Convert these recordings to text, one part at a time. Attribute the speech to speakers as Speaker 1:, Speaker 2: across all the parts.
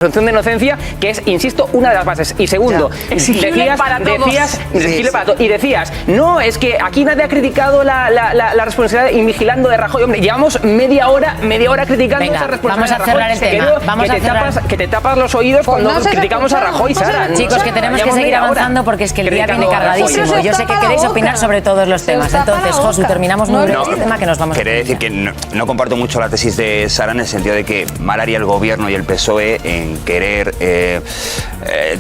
Speaker 1: presunción de inocencia, que es, insisto, una de las bases. Y segundo,
Speaker 2: exigible para todos.
Speaker 1: Y decías, no, es que aquí nadie ha criticado la responsabilidad invigilando de Rajoy. Hombre, llevamos media hora criticando esa responsabilidad.
Speaker 2: Vamos a cerrar el tema.
Speaker 1: Que te tapas los oídos cuando criticamos a Rajoy, Sara.
Speaker 2: Chicos, que tenemos que seguir avanzando porque es que el día viene cargadísimo. Yo sé que queréis opinar sobre todos los temas. Entonces, Josu, terminamos muy breve este tema que nos vamos a...
Speaker 3: Quería decir que no comparto mucho la tesis de Sara en el sentido de que mal haría el gobierno y el PSOE en querer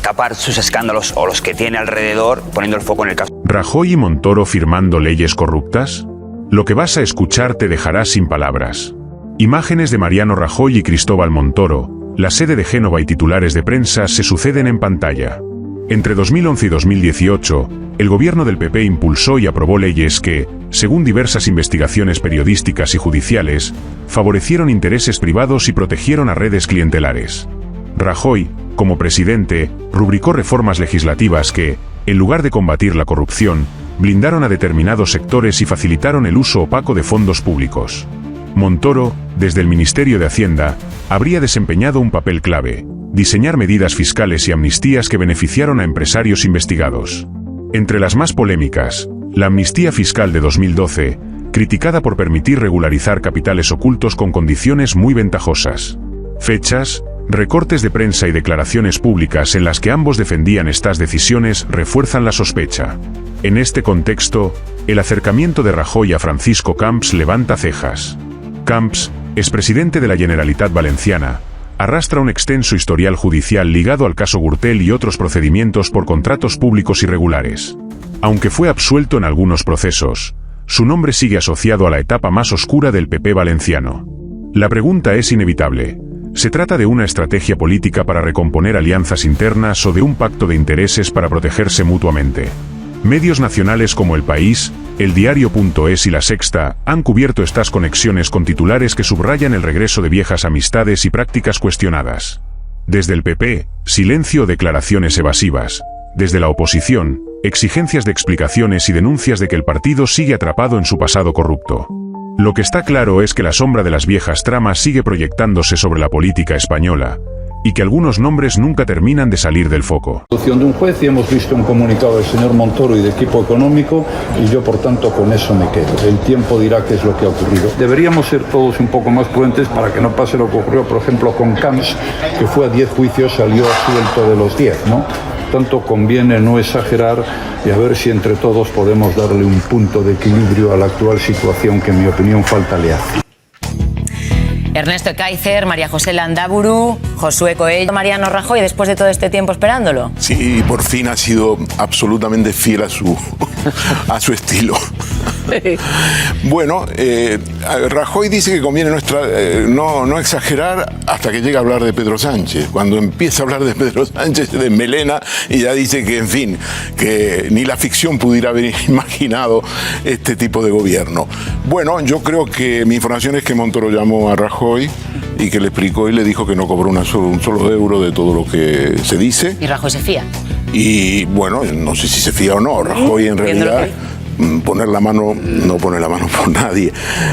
Speaker 3: tapar sus escándalos o los que tiene alrededor, poniendo el foco en el caso.
Speaker 4: ¿Rajoy y Montoro firmando leyes corruptas? Lo que vas a escuchar te dejará sin palabras. Imágenes de Mariano Rajoy y Cristóbal Montoro, la sede de Génova y titulares de prensa se suceden en pantalla. Entre 2011 y 2018, el gobierno del PP impulsó y aprobó leyes que, según diversas investigaciones periodísticas y judiciales, favorecieron intereses privados y protegieron a redes clientelares. Rajoy, como presidente, rubricó reformas legislativas que, en lugar de combatir la corrupción, blindaron a determinados sectores y facilitaron el uso opaco de fondos públicos. Montoro, desde el Ministerio de Hacienda, habría desempeñado un papel clave: diseñar medidas fiscales y amnistías que beneficiaron a empresarios investigados. Entre las más polémicas, la amnistía fiscal de 2012, criticada por permitir regularizar capitales ocultos con condiciones muy ventajosas. Fechas, recortes de prensa y declaraciones públicas en las que ambos defendían estas decisiones refuerzan la sospecha. En este contexto, el acercamiento de Rajoy a Francisco Camps levanta cejas. Camps, expresidente de la Generalitat Valenciana, arrastra un extenso historial judicial ligado al caso Gürtel y otros procedimientos por contratos públicos irregulares. Aunque fue absuelto en algunos procesos, su nombre sigue asociado a la etapa más oscura del PP valenciano. La pregunta es inevitable: ¿se trata de una estrategia política para recomponer alianzas internas o de un pacto de intereses para protegerse mutuamente? Medios nacionales como El País, El Diario.es y La Sexta han cubierto estas conexiones con titulares que subrayan el regreso de viejas amistades y prácticas cuestionadas. Desde el PP, silencio o declaraciones evasivas. Desde la oposición, exigencias de explicaciones y denuncias de que el partido sigue atrapado en su pasado corrupto. Lo que está claro es que la sombra de las viejas tramas sigue proyectándose sobre la política española, y que algunos nombres nunca terminan de salir del foco.
Speaker 5: De un juez y hemos visto un comunicado del señor Montoro y de equipo económico y yo por tanto con eso me quedo. El tiempo dirá qué es lo que ha ocurrido. Deberíamos ser todos un poco más prudentes para que no pase lo que ocurrió por ejemplo con Camps, que fue a 10 juicios, salió suelto de los 10, ¿no? Tanto conviene no exagerar y a ver si entre todos podemos darle un punto de equilibrio a la actual situación que en mi opinión falta le hace.
Speaker 2: Ernesto Ekaizer, María José Landaburu, Josué Coello, Mariano Rajoy, después de todo este tiempo esperándolo.
Speaker 6: Sí, por fin ha sido absolutamente fiel a su estilo. Bueno, Rajoy dice que conviene no exagerar hasta que llega a hablar de Pedro Sánchez. Cuando empieza a hablar de Pedro Sánchez se desmelena y ya dice que, en fin, que ni la ficción pudiera haber imaginado este tipo de gobierno. Bueno, yo creo que mi información es que Montoro llamó a Rajoy y que le explicó y le dijo que no cobró un solo euro de todo lo que se dice.
Speaker 2: ¿Y Rajoy se fía?
Speaker 6: Y bueno, no sé si se fía o no. Rajoy en realidad... no pone la mano por nadie.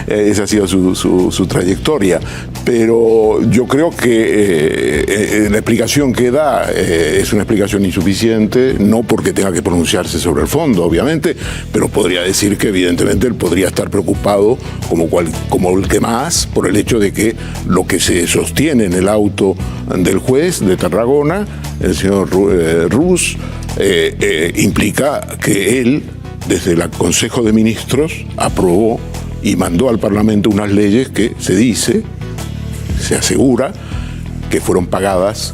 Speaker 6: Esa ha sido su trayectoria. Pero yo creo que la explicación que da es una explicación insuficiente, no porque tenga que pronunciarse sobre el fondo, obviamente, pero podría decir que evidentemente él podría estar preocupado, como el que más, por el hecho de que lo que se sostiene en el auto del juez de Tarragona, el señor Rus, implica que él, desde el Consejo de Ministros, aprobó y mandó al Parlamento unas leyes que se asegura que fueron pagadas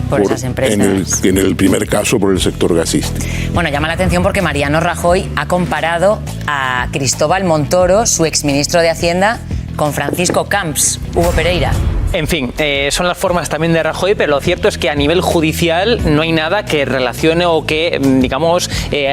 Speaker 2: por esas empresas.
Speaker 6: En el primer caso por el sector gasístico.
Speaker 2: Bueno, llama la atención porque Mariano Rajoy ha comparado a Cristóbal Montoro, su exministro de Hacienda, con Francisco Camps. Hugo Pereira.
Speaker 1: En fin, son las formas también de Rajoy, pero lo cierto es que a nivel judicial no hay nada que relacione o que, digamos,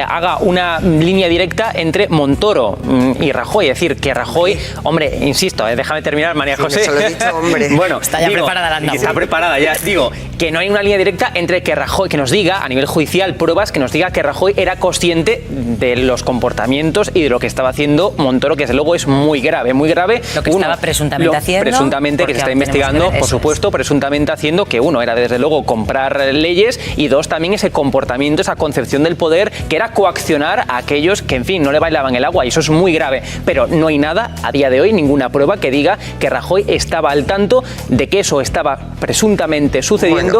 Speaker 1: haga una línea directa entre Montoro y Rajoy. Es decir, que Rajoy, hombre, insisto, déjame terminar, María José.
Speaker 7: Se lo he dicho, hombre.
Speaker 1: Bueno,
Speaker 2: está ya preparada la andadura.
Speaker 1: Está preparada ya. Digo, que no hay una línea directa entre que Rajoy, que nos diga a nivel judicial pruebas, que nos diga que Rajoy era consciente de los comportamientos y de lo que estaba haciendo Montoro, que desde luego es muy grave, muy grave.
Speaker 2: Lo que estaba presuntamente haciendo.
Speaker 1: Presuntamente, que se está investigando, por supuesto, presuntamente haciendo que uno era desde luego comprar leyes y dos también ese comportamiento, esa concepción del poder que era coaccionar a aquellos que en fin no le bailaban el agua, y eso es muy grave, pero no hay nada a día de hoy, ninguna prueba que diga que Rajoy estaba al tanto de que eso estaba presuntamente sucediendo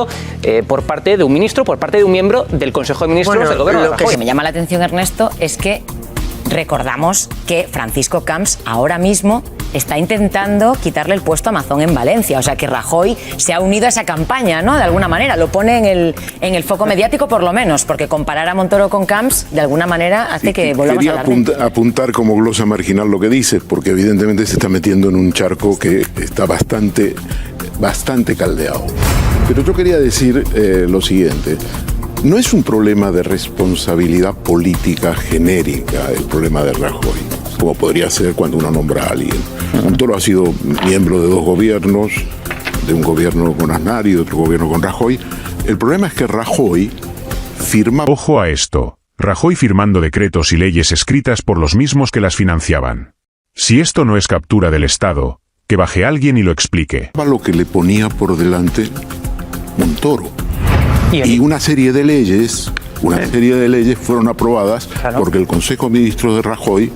Speaker 1: por parte de un ministro, por parte de un miembro del Consejo de Ministros del gobierno de Rajoy.
Speaker 2: Lo que me llama la atención, Ernesto, es que recordamos que Francisco Camps ahora mismo está intentando quitarle el puesto a Mazón en Valencia. O sea, que Rajoy se ha unido a esa campaña, ¿no? De alguna manera, lo pone en el foco mediático por lo menos, porque comparar a Montoro con Camps, de alguna manera, hace que volvamos a hablar de...
Speaker 6: apuntar como glosa marginal lo que dices, porque evidentemente se está metiendo en un charco que está bastante caldeado. Pero yo quería decir lo siguiente. No es un problema de responsabilidad política genérica el problema de Rajoy, como podría ser cuando uno nombra a alguien. Montoro ha sido miembro de dos gobiernos, de un gobierno con Aznar y de otro gobierno con Rajoy. El problema es que Rajoy firma...
Speaker 4: Ojo a esto. Rajoy firmando decretos y leyes escritas por los mismos que las financiaban. Si esto no es captura del Estado, que baje alguien y lo explique.
Speaker 6: Lo que le ponía por delante Montoro. Y una serie de leyes fueron aprobadas porque el Consejo de Ministros de Rajoy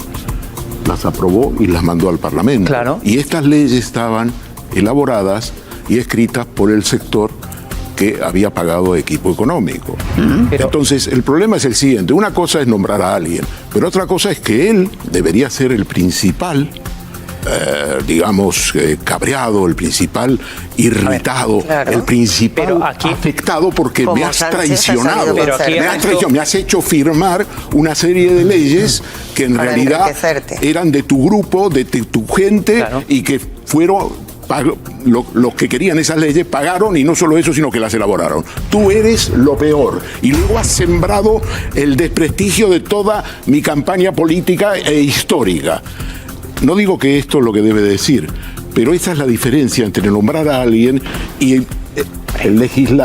Speaker 6: las aprobó y las mandó al Parlamento. Y estas leyes estaban elaboradas y escritas por el sector que había pagado equipo económico. Entonces, el problema es el siguiente. Una cosa es nombrar a alguien, pero otra cosa es que él debería ser el principal cabreado, el principal irritado, el principal afectado porque me has traicionado. Me has hecho firmar una serie de leyes que en realidad eran de tu grupo, de tu gente, y que fueron... los que querían esas leyes pagaron, y no solo eso, sino que las elaboraron. Tú eres lo peor, y luego has sembrado el desprestigio de toda mi campaña política e histórica. No digo que esto es lo que debe decir, pero esa es la diferencia entre nombrar a alguien y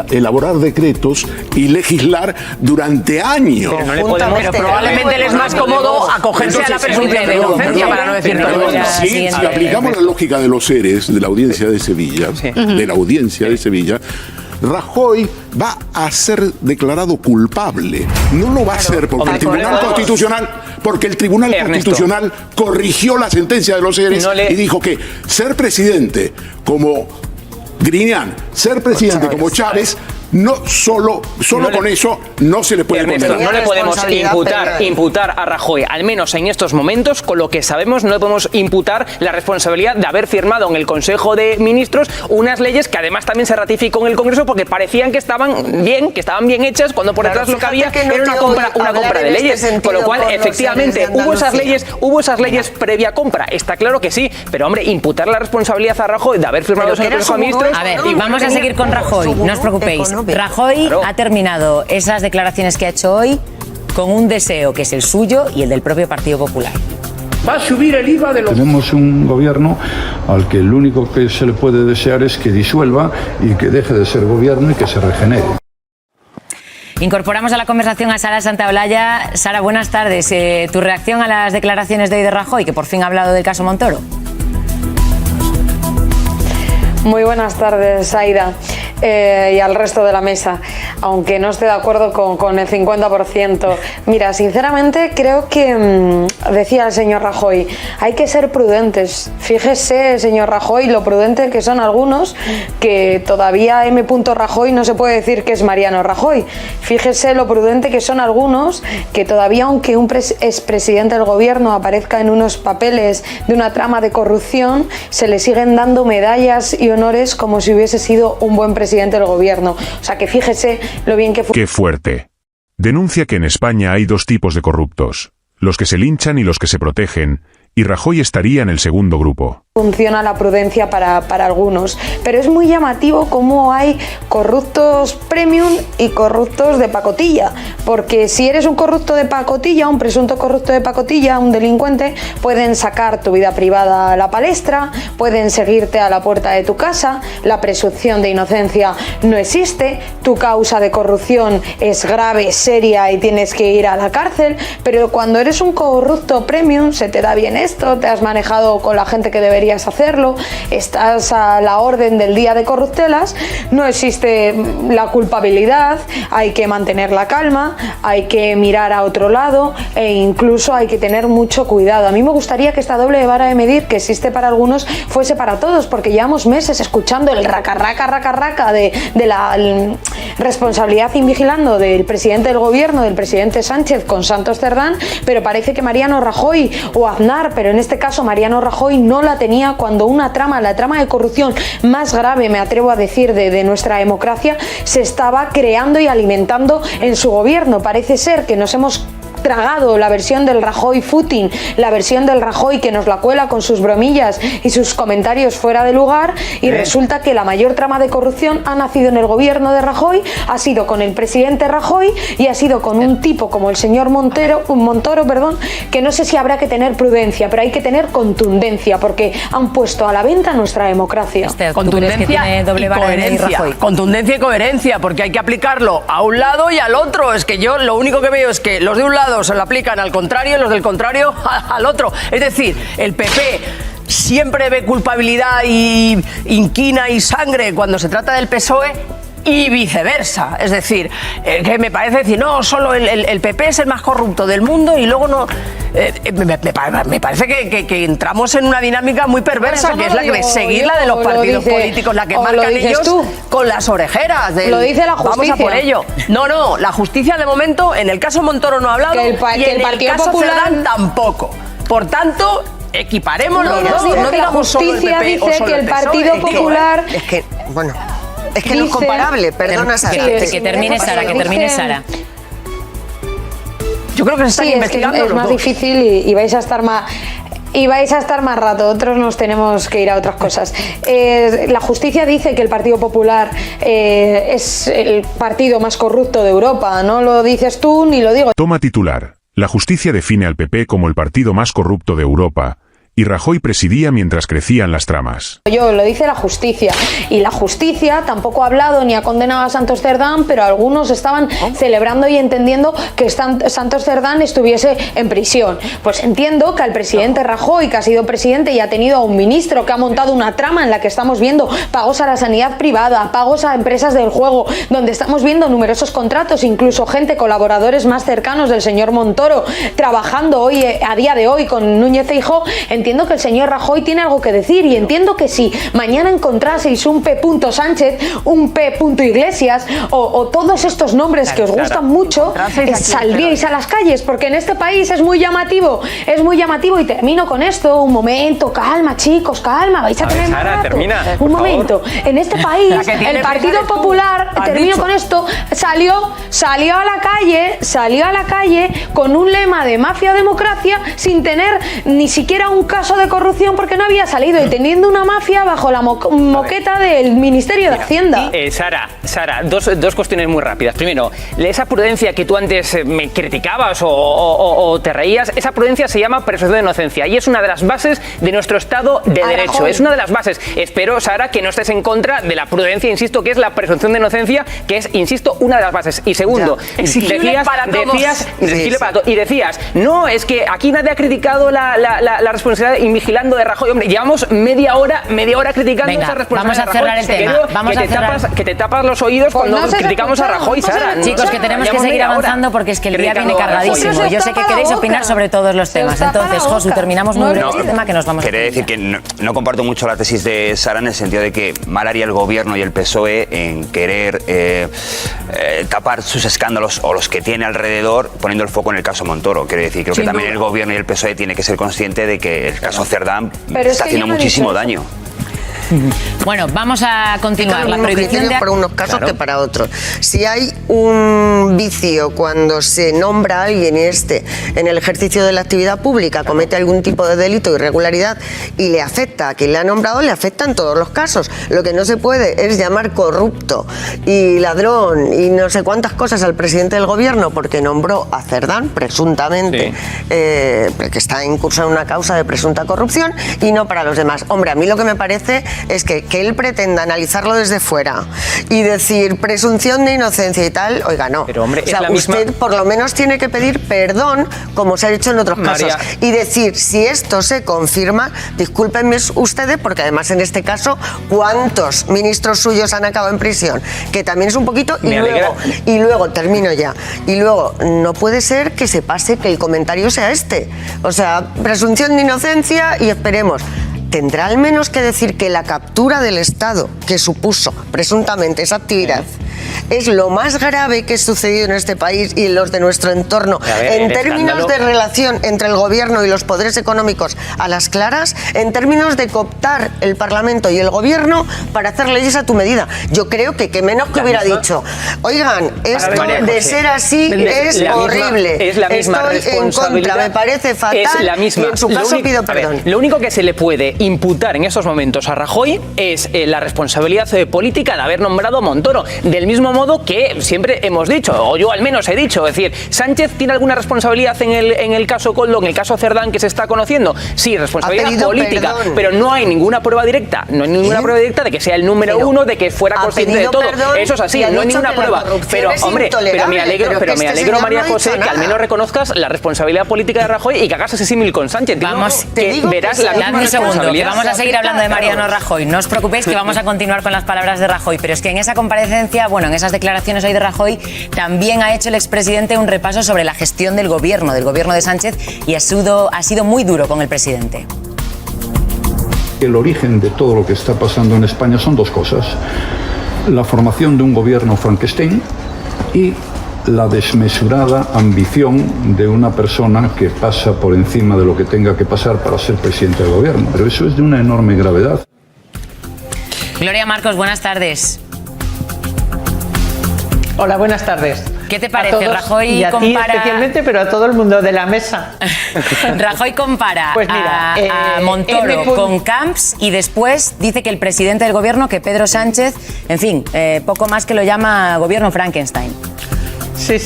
Speaker 6: elaborar decretos y legislar durante años.
Speaker 7: Pero probablemente le es más cómodo acogerse a la presunción de inocencia, para no decir todo.
Speaker 6: Si aplicamos la lógica de los seres de la audiencia de Sevilla, Rajoy va a ser declarado culpable. No lo va a ser porque el Tribunal Constitucional corrigió la sentencia de los seres y dijo que ser presidente como Griñán, ser presidente como Chávez, no solo con eso no se le puede condenar.
Speaker 1: No le podemos imputar a Rajoy, al menos en estos momentos, con lo que sabemos, no le podemos imputar la responsabilidad de haber firmado en el Consejo de Ministros unas leyes que además también se ratificó en el Congreso porque parecían que estaban bien hechas, cuando por detrás lo que había era una compra de leyes. Con lo cual, efectivamente, hubo esas leyes previa compra, está claro que sí, pero hombre, imputar la responsabilidad a Rajoy de haber firmado en el Consejo de Ministros...
Speaker 2: A ver, vamos a seguir con Rajoy, no os preocupéis. Rajoy ha terminado esas declaraciones que ha hecho hoy con un deseo que es el suyo y el del propio Partido Popular.
Speaker 5: Va a subir el IVA de los... Tenemos un gobierno al que lo único que se le puede desear es que disuelva y que deje de ser gobierno y que se regenere.
Speaker 2: Incorporamos a la conversación a Sara Santaolalla. Sara, buenas tardes. ¿Tu reacción a las declaraciones de hoy de Rajoy, que por fin ha hablado del caso Montoro?
Speaker 8: Muy buenas tardes, Aida. Y al resto de la mesa, aunque no esté de acuerdo con el 50%. Mira, sinceramente creo que, decía el señor Rajoy, hay que ser prudentes. Fíjese, señor Rajoy, lo prudente que son algunos, que todavía M. Rajoy no se puede decir que es Mariano Rajoy. Fíjese lo prudente que son algunos, que todavía, aunque un expresidente del gobierno aparezca en unos papeles de una trama de corrupción, se le siguen dando medallas y honores como si hubiese sido un buen presidente del gobierno. O sea, que fíjese lo bien que fue.
Speaker 4: ¡Qué fuerte! Denuncia que en España hay dos tipos de corruptos, los que se linchan y los que se protegen, y Rajoy estaría en el segundo grupo.
Speaker 8: funciona la prudencia para algunos, pero es muy llamativo cómo hay corruptos premium y corruptos de pacotilla, porque si eres un corrupto de pacotilla, un presunto corrupto de pacotilla, un delincuente, pueden sacar tu vida privada a la palestra, pueden seguirte a la puerta de tu casa, la presunción de inocencia no existe, tu causa de corrupción es grave, seria y tienes que ir a la cárcel, pero cuando eres un corrupto premium se te da bien esto, te has manejado con la gente que deberías hacerlo, estás a la orden del día de corruptelas, no existe la culpabilidad, hay que mantener la calma, hay que mirar a otro lado e incluso hay que tener mucho cuidado. A mí me gustaría que esta doble vara de medir que existe para algunos fuese para todos, porque llevamos meses escuchando el raca de la responsabilidad invigilando del presidente del gobierno, del presidente Sánchez con Santos Cerdán, pero parece que Mariano Rajoy o Aznar, pero en este caso Mariano Rajoy no la tenía cuando la trama de corrupción más grave, me atrevo a decir, de nuestra democracia, se estaba creando y alimentando en su gobierno. Parece ser que nos hemos tragado la versión del Rajoy footing, la versión del Rajoy que nos la cuela con sus bromillas y sus comentarios fuera de lugar, y resulta que la mayor trama de corrupción ha nacido en el gobierno de Rajoy, ha sido con el presidente Rajoy y ha sido con un tipo como el señor Montoro, que no sé si habrá que tener prudencia, pero hay que tener contundencia, porque han puesto a la venta nuestra democracia.
Speaker 7: Contundencia y coherencia. Contundencia y coherencia, porque hay que aplicarlo a un lado y al otro. Es que yo lo único que veo es que los de un lado se lo aplican al contrario y los del contrario al otro. Es decir, el PP siempre ve culpabilidad y inquina y sangre cuando se trata del PSOE y viceversa. Es decir, que me parece decir, no, solo el PP es el más corrupto del mundo y luego no... me parece que entramos en una dinámica muy perversa, que es la que seguir la de los partidos políticos, la que marcan ellos con las orejeras.
Speaker 8: Lo dice la justicia.
Speaker 7: Vamos a por ello. No, la justicia de momento, en el caso Montoro no ha hablado, y en el caso Cerdán tampoco. Por tanto, equiparemos los dos. No digamos solo el PP o solo el Partido
Speaker 8: Popular.
Speaker 9: Es que, bueno... Es que no es comparable, perdona, Sara.
Speaker 2: Que termine Sara.
Speaker 7: Yo creo que se están investigando.
Speaker 8: Es más difícil y vais a estar más... Y vais a estar más rato, otros nos tenemos que ir a otras cosas. La justicia dice que el Partido Popular es el partido más corrupto de Europa. No lo dices tú ni lo digo.
Speaker 4: Toma titular. La justicia define al PP como el partido más corrupto de Europa, y Rajoy presidía mientras crecían las tramas.
Speaker 8: Lo dice la justicia, y la justicia tampoco ha hablado ni ha condenado a Santos Cerdán, pero algunos estaban celebrando y entendiendo que Santos Cerdán estuviese en prisión. Pues entiendo que al presidente Rajoy, que ha sido presidente y ha tenido a un ministro que ha montado una trama en la que estamos viendo pagos a la sanidad privada, pagos a empresas del juego, donde estamos viendo numerosos contratos, incluso gente, colaboradores más cercanos del señor Montoro, trabajando hoy, a día de hoy, con Núñez Feijóo. Entiendo que el señor Rajoy tiene algo que decir, y entiendo que si mañana encontraseis un P. Sánchez, un P. Iglesias o todos estos nombres que os gustan mucho, saldríais a las calles, porque en este país es muy llamativo, y termino con esto, un momento, calma chicos, calma, vais a tener más rato. Un momento, en este país el Partido Popular, termino con esto, salió a la calle con un lema de mafia o democracia, sin tener ni siquiera un caso de corrupción, porque no había salido, y teniendo una mafia bajo la moqueta del Ministerio de Hacienda.
Speaker 1: Sara, dos cuestiones muy rápidas. Primero, esa prudencia que tú antes me criticabas o te reías, esa prudencia se llama presunción de inocencia, y es una de las bases de nuestro Estado de Derecho. Es una de las bases. Espero, Sara, que no estés en contra de la prudencia, insisto, que es la presunción de inocencia, que es, insisto, una de las bases. Y segundo,
Speaker 7: exigible para todos.
Speaker 1: Y decías, no, es que aquí nadie ha criticado la responsabilidad invigilando de Rajoy. Hombre, llevamos media hora criticando esa responsabilidad.
Speaker 2: Vamos a cerrar el tema.
Speaker 1: Que te tapas los oídos cuando criticamos a Rajoy, Sara.
Speaker 2: Chicos, que tenemos que seguir avanzando porque es que el día viene cargadísimo. Yo sé que queréis opinar sobre todos los temas. Entonces, Josu, terminamos muy breve este tema que nos vamos a...
Speaker 3: Quería decir que no comparto mucho la tesis de Sara, en el sentido de que mal haría el gobierno y el PSOE en querer tapar sus escándalos o los que tiene alrededor, poniendo el foco en el caso Montoro. Quiero decir, creo que también el gobierno y el PSOE tiene que ser consciente de que el caso Cerdán está haciendo muchísimo daño.
Speaker 2: Bueno, vamos a continuar. La prohibición de...
Speaker 9: para unos casos que para otros. Si hay un vicio cuando se nombra a alguien y en el ejercicio de la actividad pública comete algún tipo de delito o irregularidad y le afecta a quien le ha nombrado, le afecta en todos los casos. Lo que no se puede es llamar corrupto y ladrón y no sé cuántas cosas al presidente del gobierno porque nombró a Cerdán, presuntamente, que está en curso en una causa de presunta corrupción, y no para los demás. Hombre, a mí lo que me parece es que él pretenda analizarlo desde fuera y decir presunción de inocencia y tal, oiga, no.
Speaker 1: Pero, hombre,
Speaker 9: o sea, usted por lo menos tiene que pedir perdón, como se ha hecho en otros casos, y decir, si esto se confirma, discúlpenme ustedes, porque además en este caso, ¿cuántos ministros suyos han acabado en prisión? Que también es un poquito, y luego, termino ya, y luego, no puede ser que se pase que el comentario sea este. O sea, presunción de inocencia y esperemos. Tendrá al menos que decir que la captura del Estado que supuso presuntamente esa actividad es lo más grave que ha sucedido en este país y en los de nuestro entorno, en términos de relación entre el gobierno y los poderes económicos a las claras, en términos de cooptar el Parlamento y el gobierno para hacer leyes a tu medida. Yo creo que menos que hubiera dicho, oigan, esto de ser así es horrible, estoy en contra, me parece fatal, y en su caso pido perdón.
Speaker 1: Lo único que se le puede imputar en estos momentos a Rajoy es la responsabilidad política de haber nombrado a Montoro, del mismo modo que siempre hemos dicho, o yo al menos he dicho, es decir, ¿Sánchez tiene alguna responsabilidad en el caso Koldo, en el caso Cerdán que se está conociendo? Sí, responsabilidad política, pero no hay ninguna prueba directa, de que sea el número uno, de que fuera consciente de todo. Eso es así, no hay ninguna prueba. Pero hombre, pero me alegro, María José, que al menos reconozcas la responsabilidad política de Rajoy y que hagas ese símil con Sánchez.
Speaker 2: Vamos,
Speaker 1: verás la misma responsabilidad.
Speaker 2: Que vamos a seguir hablando de Mariano Rajoy. No os preocupéis que vamos a continuar con las palabras de Rajoy, pero es que en esa comparecencia, en esas declaraciones hoy de Rajoy, también ha hecho el expresidente un repaso sobre la gestión del gobierno de Sánchez, y ha sido muy duro con el presidente.
Speaker 5: El origen de todo lo que está pasando en España son dos cosas: la formación de un gobierno Frankenstein y la desmesurada ambición de una persona que pasa por encima de lo que tenga que pasar para ser presidente del gobierno. Pero eso es de una enorme gravedad.
Speaker 2: Gloria Marcos, buenas tardes.
Speaker 10: Hola, buenas tardes.
Speaker 2: ¿Qué te parece? Rajoy
Speaker 10: y a
Speaker 2: compara...
Speaker 10: ti especialmente, pero a todo el mundo de la mesa.
Speaker 2: Rajoy compara
Speaker 10: pues mira,
Speaker 2: a Montoro con Camps y después dice que el presidente del gobierno, que Pedro Sánchez, en fin, poco más que lo llama gobierno Frankenstein.
Speaker 10: Sí.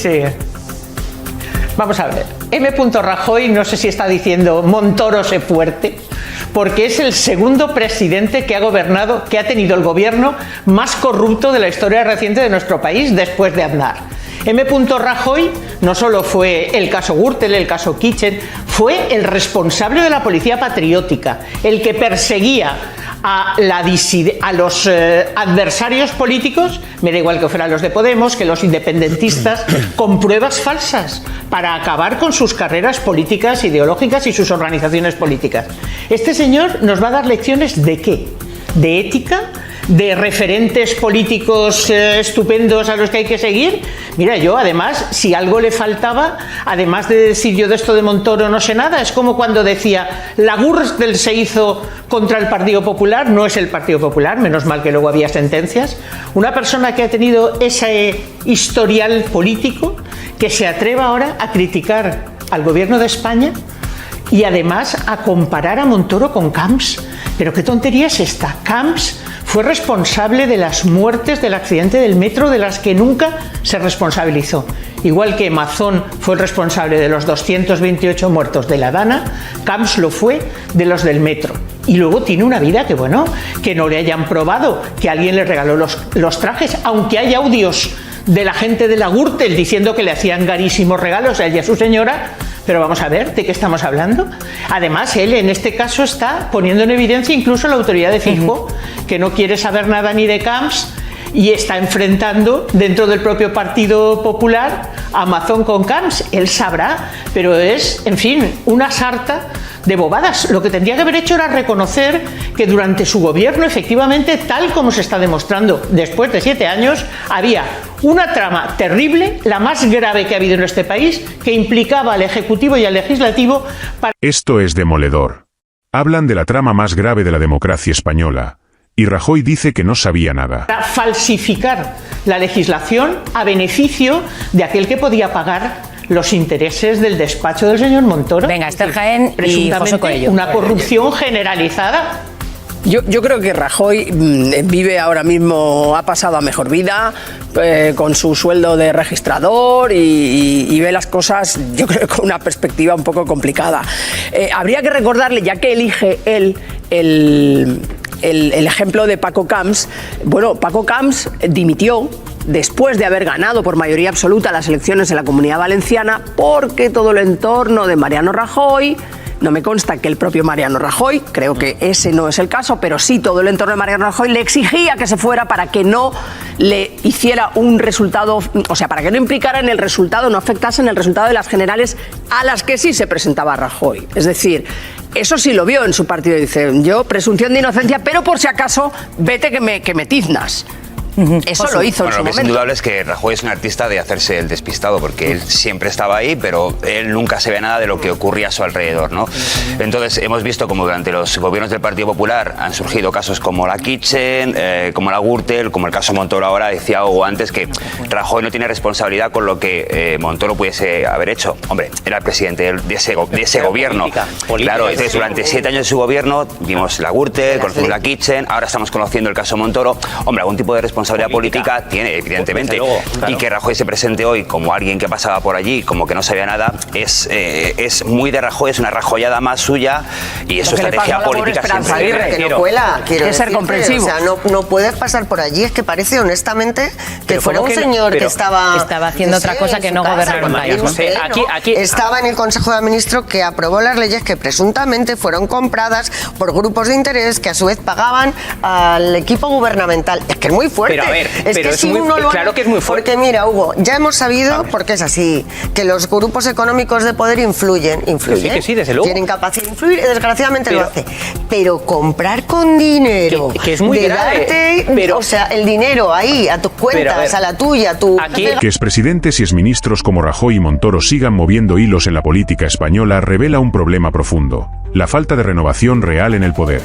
Speaker 10: Vamos a ver. M. Rajoy no sé si está diciendo Montoro sé fuerte, porque es el segundo presidente que ha gobernado, que ha tenido el gobierno más corrupto de la historia reciente de nuestro país después de Aznar. M. Rajoy no solo fue el caso Gürtel, el caso Kitchen, fue el responsable de la policía patriótica, el que perseguía a los adversarios políticos, me da igual que fueran los de Podemos, que los independentistas, con pruebas falsas para acabar con sus carreras políticas, ideológicas y sus organizaciones políticas. Este señor nos va a dar lecciones ¿de qué? ¿De ética? ¿De referentes políticos estupendos a los que hay que seguir? Mira, yo además, si algo le faltaba, además de decir yo de esto de Montoro no sé nada, es como cuando decía la Gürtel se hizo contra el Partido Popular, no es el Partido Popular, menos mal que luego había sentencias. Una persona que ha tenido ese historial político, que se atreva ahora a criticar al gobierno de España y además a comparar a Montoro con Camps. Pero qué tontería es esta. Camps fue responsable de las muertes del accidente del metro, de las que nunca se responsabilizó. Igual que Mazón fue el responsable de los 228 muertos de la Dana, Camps lo fue de los del metro. Y luego tiene una vida que no le hayan probado, que alguien le regaló los trajes, aunque hay audios de la gente de la Gürtel diciendo que le hacían carísimos regalos a ella y a su señora. Pero vamos a ver, ¿de qué estamos hablando? Además, él en este caso está poniendo en evidencia incluso la autoridad de Feijóo, que no quiere saber nada ni de Camps y está enfrentando dentro del propio Partido Popular a Mazón con Camps. Él sabrá, pero es, en fin, una sarta de bobadas. Lo que tendría que haber hecho era reconocer que durante su gobierno, efectivamente, tal como se está demostrando después de 7 años, había una trama terrible, la más grave que ha habido en este país, que implicaba al Ejecutivo y al Legislativo para...
Speaker 4: Esto es demoledor. Hablan de la trama más grave de la democracia española. Y Rajoy dice que no sabía nada.
Speaker 10: Para falsificar la legislación a beneficio de aquel que podía pagar los intereses del despacho del señor Montoro.
Speaker 2: Venga, Esther Jaén y José Coello.
Speaker 10: Una corrupción generalizada.
Speaker 7: Yo creo que Rajoy vive ahora mismo, ha pasado a mejor vida, con su sueldo de registrador y ve las cosas, yo creo, con una perspectiva un poco complicada. Habría que recordarle, ya que elige él el ejemplo de Paco Camps. Bueno, Paco Camps dimitió después de haber ganado por mayoría absoluta las elecciones en la Comunidad Valenciana, porque todo el entorno de Mariano Rajoy, no me consta que el propio Mariano Rajoy, creo que ese no es el caso, pero sí todo el entorno de Mariano Rajoy le exigía que se fuera para que no le hiciera un resultado, o sea, para que no implicara en el resultado, no afectase en el resultado de las generales a las que sí se presentaba Rajoy. Es decir, eso sí lo vio en su partido, dice, yo presunción de inocencia, pero por si acaso vete que me tiznas. Eso lo hizo en su momento.
Speaker 3: Lo que es indudable es que Rajoy es un artista de hacerse el despistado, porque él siempre estaba ahí, pero él nunca se ve nada de lo que ocurría a su alrededor, ¿no? Entonces hemos visto como durante los gobiernos del Partido Popular han surgido casos como la Kitchen, como la Gürtel, como el caso Montoro ahora. Decía Hugo antes que Rajoy no tiene responsabilidad con lo que Montoro pudiese haber hecho. Hombre, era el presidente de ese gobierno. Política, claro, entonces durante 7 años de su gobierno vimos la Gürtel, conocimos la Kitchen, ahora estamos conociendo el caso Montoro. Hombre, algún tipo de responsabilidad política tiene, evidentemente. Luego, claro. Y que Rajoy se presente hoy como alguien que pasaba por allí, como que no sabía nada, es muy de Rajoy, es una rajoyada más suya, y es su estrategia política siempre.
Speaker 9: Que no cuela, quiero
Speaker 7: ser comprensivo.
Speaker 9: O sea, no puedes pasar por allí, es que parece honestamente que fuera un señor que estaba
Speaker 2: haciendo otra cosa que no gobernar un país.
Speaker 1: Aquí
Speaker 9: estaba en el Consejo de Ministros que aprobó las leyes que presuntamente fueron compradas por grupos de interés que a su vez pagaban al equipo gubernamental. Es que es muy fuerte.
Speaker 1: Pero a ver,
Speaker 9: es
Speaker 1: pero
Speaker 9: que
Speaker 1: es
Speaker 9: si
Speaker 1: muy,
Speaker 9: uno lo...
Speaker 1: claro que es muy fuerte.
Speaker 9: Porque mira, Hugo, ya hemos sabido, porque es así, que los grupos económicos de poder influyen.
Speaker 1: Que sí, desde luego.
Speaker 9: Tienen capacidad de influir y desgraciadamente lo hace. Pero comprar con dinero,
Speaker 1: que es muy grave.
Speaker 9: O sea, el dinero ahí, a tus cuentas, a la tuya, a tu...
Speaker 4: Que expresidentes y exministros como Rajoy y Montoro sigan moviendo hilos en la política española revela un problema profundo: la falta de renovación real en el poder.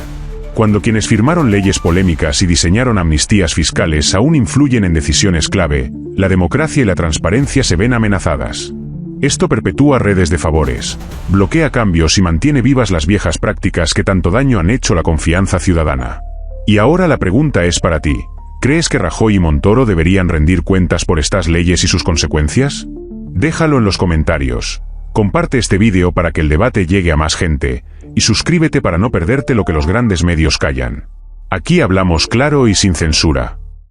Speaker 4: Cuando quienes firmaron leyes polémicas y diseñaron amnistías fiscales aún influyen en decisiones clave, la democracia y la transparencia se ven amenazadas. Esto perpetúa redes de favores, bloquea cambios y mantiene vivas las viejas prácticas que tanto daño han hecho la confianza ciudadana. Y ahora la pregunta es para ti: ¿crees que Rajoy y Montoro deberían rendir cuentas por estas leyes y sus consecuencias? Déjalo en los comentarios. Comparte este vídeo para que el debate llegue a más gente, y suscríbete para no perderte lo que los grandes medios callan. Aquí hablamos claro y sin censura.